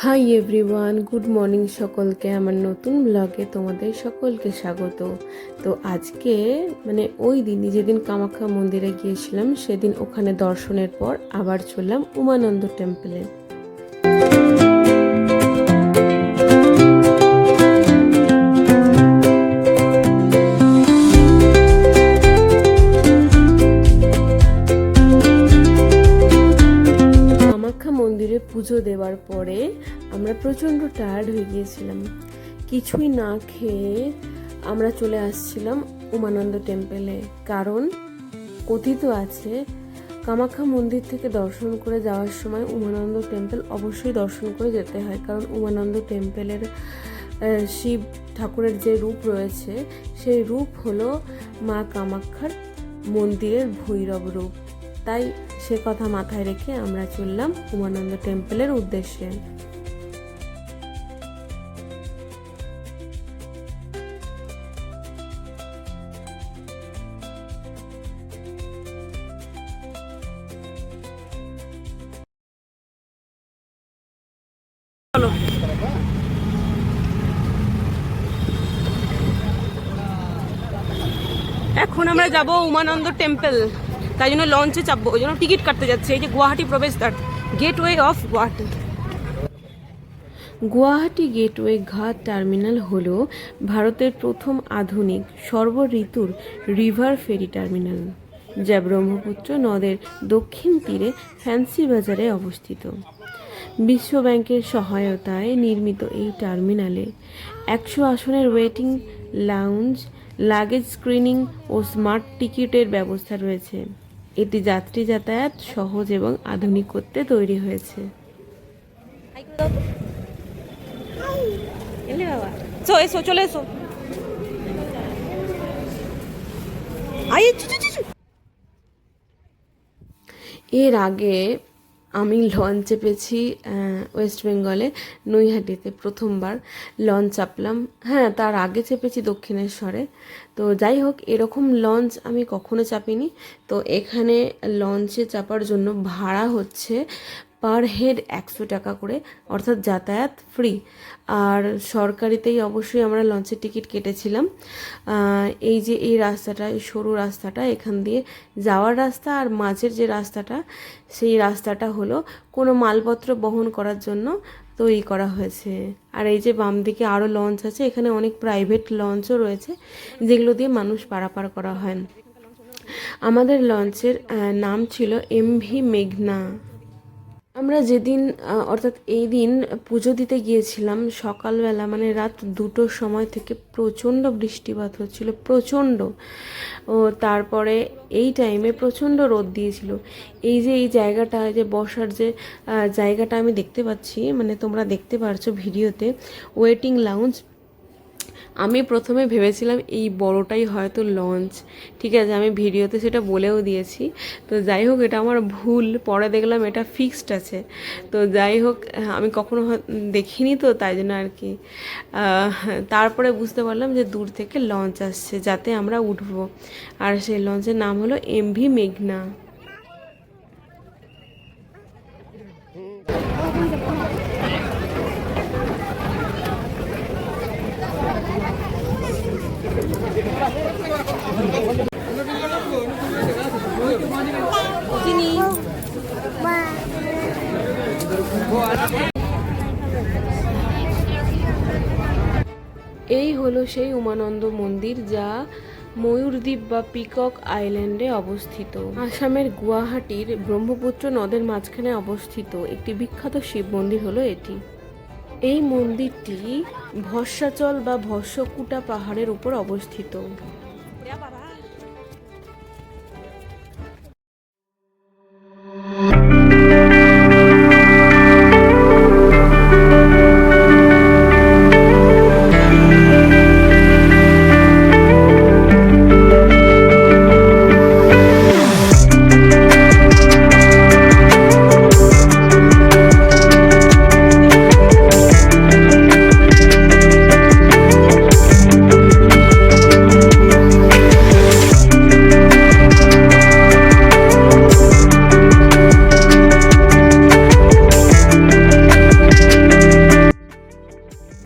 Hi everyone, good morning সকলকে। আমার নতুন ব্লগে তোমাদের সকলকে স্বাগত। তো আজকে ওই দিনই যেদিন কামাখ্যা মন্দিরে গিয়েছিলাম সেদিন ওখানে দর্শনের পর আবার চললাম উমানন্দ টেম্পলে। মন্দিরে পুজো দেওয়ার পরে আমরা প্রচণ্ড টায়ার্ড হয়ে গিয়েছিলাম। কিছুই না খেয়ে আমরা চলে আসছিলাম উমানন্দ টেম্পলে। কারণ কথিত আছে কামাখ্যা মন্দির থেকে দর্শন করে যাওয়ার সময় উমানন্দ টেম্পল অবশ্যই দর্শন করে যেতে হয়। কারণ উমানন্দ টেম্পলের শিব ঠাকুরের যে রূপ রয়েছে সেই রূপ হলো মা কামাখ্যার মন্দিরের ভৈরব রূপ। তাই সে কথা মাথায় রেখে আমরা চললাম উমানন্দ টেম্পলের উদ্দেশ্যে। এখন আমরা যাব উমানন্দ টেম্পল, তাই জন্য লঞ্চে চাপবো, ওই জন্য টিকিট কাটতে যাচ্ছে। এই যে গুয়াহাটি প্রবেশদ্বার, gateway of Guwahati. Guwahati gateway ঘাট টার্মিনাল হলো ভারতের প্রথম আধুনিক সর্বঋতুর রিভার ফেরি টার্মিনাল, যা ব্রহ্মপুত্র নদের দক্ষিণ তীরে ফ্যান্সি বাজারে অবস্থিত। বিশ্ব ব্যাংকের সহায়তায় নির্মিত এই টার্মিনালে 100 আসনের ওয়েটিং লাউঞ্জ, লাগেজ স্ক্রিনিং ও স্মার্ট টিকিটের ব্যবস্থা রয়েছে। এটি যাত্রী যাতায়াত সহজ এবং আধুনিক করতে তৈরি হয়েছে। চলে এসো। এর আগে আমি লঞ্চ চেপেছি ওয়েস্ট বেঙ্গলে নৈহাটিতে, প্রথমবার লঞ্চ চাপলাম। হ্যাঁ, তার আগে চেপেছি দক্ষিণেশ্বরে। তো যাই হোক, এরকম লঞ্চ আমি কখনো চাপিনি। তো এখানে লঞ্চে চাপার জন্য ভাড়া হচ্ছে পার হেড 100 টাকা করে, অর্থাৎ যাতায়াত ফ্রি। আর সরকারিতেই অবশ্যই আমরা লঞ্চের টিকিট কেটেছিলাম। এই যে এই রাস্তাটা, এই সরু রাস্তাটা, এখান দিয়ে যাওয়ার রাস্তা, আর মাঝের যে রাস্তাটা সেই রাস্তাটা হলো কোনো মালপত্র বহন করার জন্য তৈরি করা হয়েছে। আর এই যে বাম দিকে আরও লঞ্চ আছে, এখানে অনেক প্রাইভেট লঞ্চও রয়েছে যেগুলো দিয়ে মানুষ পারাপার করা হয়। আমাদের লঞ্চের নাম ছিল এমভি মেঘনা। আমরা যেদিন অর্থাৎ এই দিন পুজো দিতে গিয়েছিলাম সকালবেলা, রাত 2টোর সময় থেকে প্রচণ্ড বৃষ্টিপাত হচ্ছিল, প্রচণ্ড। ও তারপরে এই টাইমে প্রচণ্ড রোদ দিয়েছিল। এই যে এই জায়গাটা, যে বসার যে জায়গাটা আমি দেখতে পাচ্ছি, তোমরা দেখতে পারছো ভিডিওতে, ওয়েটিং লাউঞ্জ। আমি প্রথমে ভেবেছিলাম এই বড়টাই হয়তো লঞ্চ, ঠিক আছে, আমি ভিডিওতে সেটা বলেও দিয়েছি। তো যাই হোক, এটা আমার ভুল, পরে দেখলাম এটা ফিক্সড আছে। তো যাই হোক, আমি কখনো দেখিনি, তো তাই জন্য আর কি। তারপরে বুঝতে পারলাম যে দূর থেকে লঞ্চ আসছে যাতে আমরা উঠবো, আর সেই লঞ্চের নাম হলো এমভি মেঘনা। এই হলো সেই উমানন্দ মন্দির, যা ময়ূরদ্বীপ বা পিকক আইল্যান্ডে অবস্থিত। আসামের গুয়াহাটির ব্রহ্মপুত্র নদের মাঝখানে অবস্থিত একটি বিখ্যাত শিব মন্দির হলো এটি। এই মন্দিরটি ভস্মাচল বা ভস্মকুটা পাহাড়ের উপর অবস্থিত।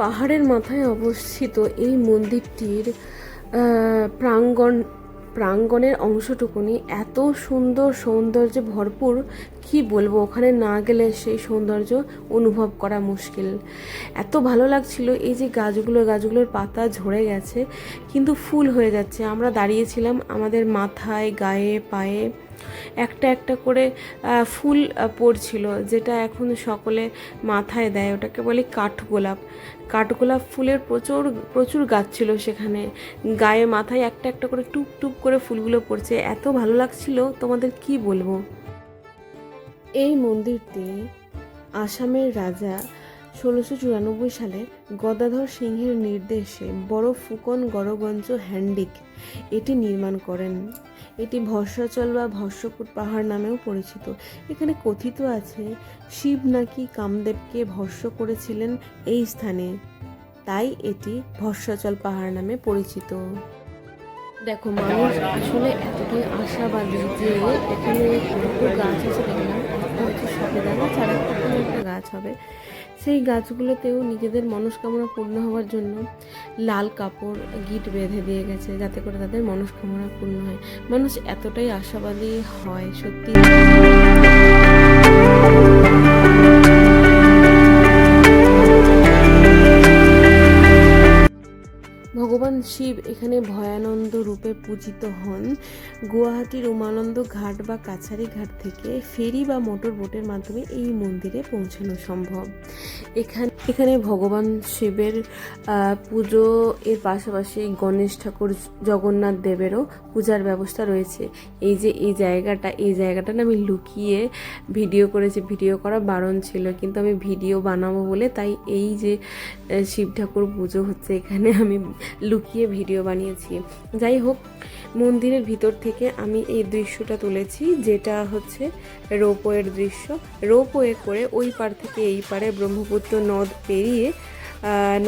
পাহাড়ের মাথায় অবস্থিত এই মন্দিরটির প্রাঙ্গণের অংশটুকুনি এত সুন্দর সৌন্দর্যে ভরপুর, কি বলবো, ওখানে না গেলে সেই সৌন্দর্য অনুভব করা মুশকিল। এত ভালো লাগছিল। এই যে গাছগুলোর পাতা ঝরে গেছে কিন্তু ফুল হয়ে যাচ্ছে। আমরা দাঁড়িয়েছিলাম, আমাদের মাথায়, গায়ে, পায়ে একটা একটা করে ফুল পড়ছিল, যেটা এখন সকলে মাথায় দেয়। ওটাকে বলে কাঠগোলাপ ফুলের প্রচুর প্রচুর গাছ ছিল সেখানে। গায়ে, মাথায় একটা একটা করে টুপ টুপ করে ফুলগুলো পড়ছে। এত ভালো লাগছিল, তোমাদের কি বলবো। এই মন্দিরটি আসামের রাজা 1694 সালে গদাধর সিংহের নির্দেশে বড় ফুকন গড়গঞ্জ হ্যান্ডিক এটি নির্মাণ করেন। এটি ভস্মাচল বা ভস্মকূট পাহাড় নামেও পরিচিত। এখানে কথিত আছে শিব নাকি কামদেবকে ভস্ম করেছিলেন এই স্থানে, তাই এটি ভস্মাচল পাহাড় নামে পরিচিত। দেখো, মানুষ আসলে এতটাই আশাবাদী যে এখানে দুটো গাছ আছে দেখলাম, একটা হচ্ছে সবেদা গাছ আর একটা গাছ হবে। সেই গাছগুলোতেও নিজেদের মনস্কামনা পূর্ণ হওয়ার জন্য লাল কাপড় গিট বেঁধে দিয়ে গেছে, যাতে করে তাদের মনস্কামনা পূর্ণ হয়। মানুষ এতটাই আশাবাদী হয়, সত্যি। ভগবান শিব এখানে ভয়ানন্দ রূপে পূজিত হন। গুয়াহাটির উমানন্দ ঘাট বা কাছারি ঘাট থেকে ফেরি বা মোটর বোটের মাধ্যমে এই মন্দিরে পৌঁছানো সম্ভব। এখানে ভগবান শিবের পুজো এর পাশাপাশি গণেশ ঠাকুর, জগন্নাথ দেবেরও পূজার ব্যবস্থা রয়েছে। এই যে এই জায়গাটা না আমি লুকিয়ে ভিডিও করেছি। ভিডিও করা বারণ ছিল, কিন্তু আমি ভিডিও বানাবো বলে তাই এই যে শিব ঠাকুর পুজো হচ্ছে এখানে আমি লুকিয়ে ভিডিও বানিয়েছি। যাই হোক, মন্দিরের ভিতর থেকে আমি এই দৃশ্যটা তুলেছি, যেটা হচ্ছে রোপওয়ের দৃশ্য। রোপওয়ে করে ওই পার থেকে এই পারে ব্রহ্মপুত্র নদ পেরিয়ে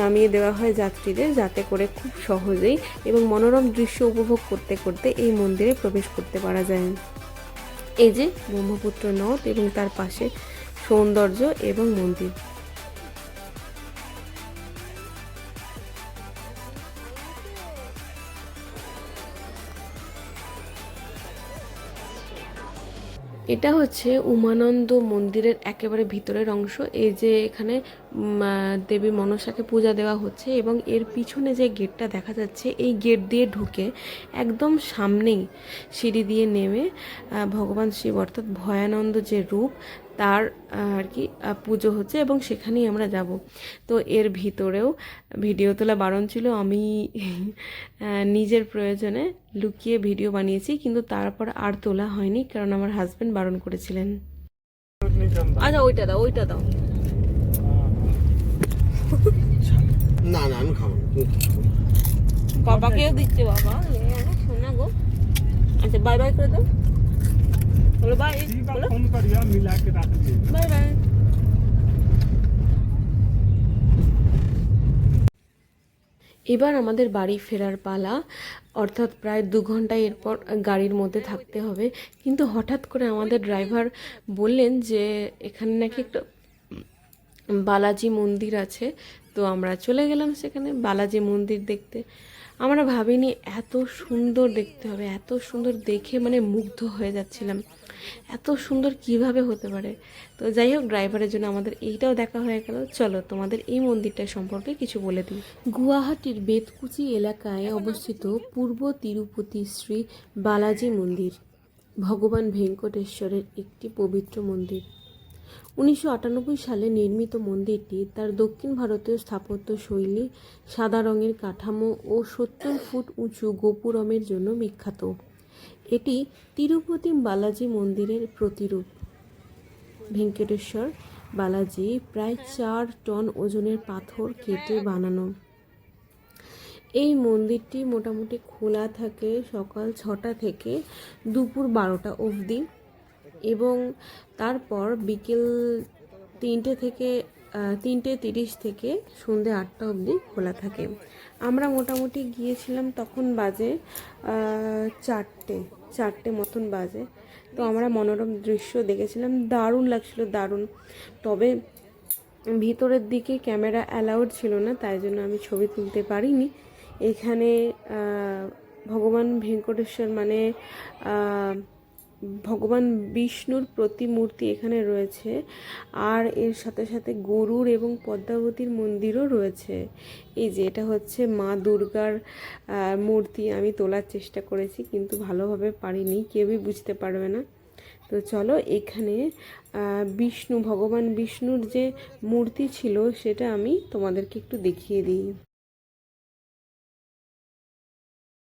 নামিয়ে দেওয়া হয় যাত্রীদের, যাতে করে খুব সহজেই এবং মনোরম দৃশ্য উপভোগ করতে করতে এই মন্দিরে প্রবেশ করতে পারা যায়। এই যে ব্রহ্মপুত্র নদ এবং তার পাশে সৌন্দর্য এবং মন্দির। এটা হচ্ছে উমানন্দ মন্দিরের একেবারে ভিতরের অংশ। এই যে এখানে দেবী মনসাকে পূজা দেওয়া হচ্ছে এবং এর পিছনে যে গেটটা দেখা যাচ্ছে, এই গেট দিয়ে ঢুকে একদম সামনেই সিঁড়ি দিয়ে নেমে ভগবান শিব অর্থাৎ ভয়ানন্দ যে রূপ তার আর কি পুজো হচ্ছে এবং সেখানেই আমরা যাব। তো এর ভিতরেও ভিডিও তোলা বারণ ছিল। আমি নিজের প্রয়োজনে লুকিয়ে ভিডিও বানিয়েছি, কিন্তু তারপর আর তোলা হয়নি, কারণ আমার হাজব্যান্ড বারণ করেছিলেন। আচ্ছা, ওইটা দাও। না না, আমি খাবো। বাবাকেও দিচ্ছে, বাবা শোনা গো। আচ্ছা, বাই বাই করে দাও। বলো বাই, বলো ফোন করিয়া মিলা के रख दे। Bye bye. এবার আমাদের বাড়ি ফেরার পালা, অর্থাৎ প্রায় 2 ঘন্টা এরপর গাড়ির মধ্যে থাকতে হবে। কিন্তু হঠাৎ করে আমাদের ড্রাইভার বললেন যে এখানে নাকি একটা বালাজি মন্দির আছে। তো আমরা চলে গেলাম সেখানে বালাজি মন্দির দেখতে। আমরা ভাবিনি এত সুন্দর দেখতে হবে, এত সুন্দর দেখে মানে মুগ্ধ হয়ে যাচ্ছিলাম। এত সুন্দর কিভাবে হতে পারে। তো যাই হোক, ড্রাইভারের জন্য আমাদের এইটাও দেখা হয়ে গেল। চলো তোমাদের এই মন্দিরটা সম্পর্কে কিছু বলে দিই। গুয়াহাটির বেতকুচি এলাকায় অবস্থিত পূর্ব তিরুপতি শ্রী বালাজি মন্দির ভগবান ভেঙ্কটেশ্বরের একটি পবিত্র মন্দির। 1998 সালে নির্মিত মন্দিরটি তার দক্ষিণ ভারতীয় স্থাপত্য শৈলী, সাদা রঙের কাঠামো ও 70 ফুট উঁচু গোপুরমের জন্য বিখ্যাত। এটি তিরুপতি বালাজি মন্দিরের প্রতিরূপ। ভেঙ্কটেশ্বর বালাজি প্রায় 4 টন ওজনের পাথর কেটে বানানো। এই মন্দিরটি মোটামুটি খোলা থাকে সকাল 6টা থেকে দুপুর 12টা অবধি এবং তারপর বিকেল 3:30 থেকে সন্ধ্যে 8টা অবধি খোলা থাকে। আমরা মোটামুটি গিয়েছিলাম, তখন বাজে 4টে মতন বাজে। তো আমরা মনোরম দৃশ্য দেখেছিলাম, দারুণ লাগছিল, দারুণ। তবে ভিতরের দিকে ক্যামেরা অ্যালাউড ছিল না, তাই জন্য আমি ছবি তুলতে পারিনি। এখানে ভগবান ভেঙ্কটেশ্বর মানে ভগবান বিষ্ণুর প্রতিমূর্তি এখানে রয়েছে, আর এর সাথে সাথে গরুর এবং পদ্মাবতীর মন্দিরও রয়েছে। এই যে এটা হচ্ছে মা দুর্গার মূর্তি। আমি তোলার চেষ্টা করেছি কিন্তু ভালোভাবে পারিনি, কেউই বুঝতে পারবে না। তো চলো এখানে ভগবান বিষ্ণুর যে মূর্তি ছিল সেটা আমি তোমাদেরকে একটু দেখিয়ে দিই।